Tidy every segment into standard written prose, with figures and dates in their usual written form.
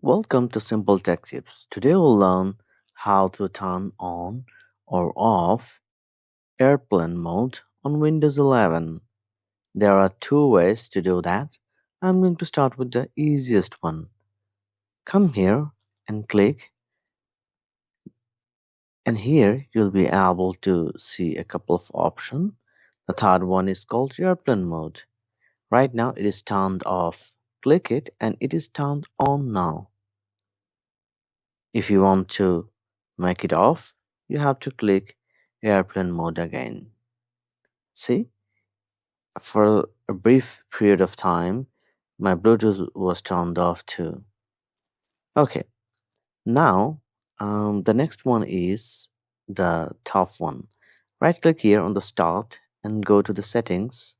Welcome to Simple Tech Tips. Today we'll learn how to turn on or off airplane mode on Windows 11. There are two ways to do that. I'm going to start with the easiest one. Come here and click, and here you'll be able to see a couple of options. The third one is called airplane mode. Right now it is turned off. Click it and it is turned on now. If you want to make it off, you have to click airplane mode again. See, for a brief period of time, my Bluetooth was turned off too. Okay, now the next one is the top one. Right click here on the start and go to the settings.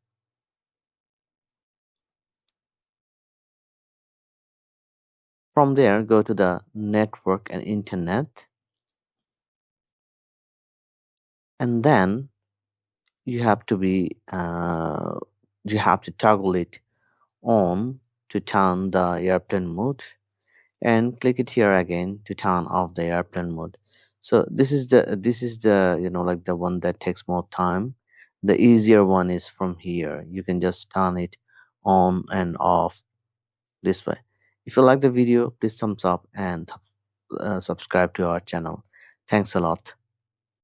From there, go to the network and internet, and then you have to be you have to toggle it on to turn the airplane mode, and click it here again to turn off the airplane mode. So this is the like the one that takes more time. The easier one is from here. You can just turn it on and off this way. If you like the video, please thumbs up and subscribe to our channel. Thanks a lot.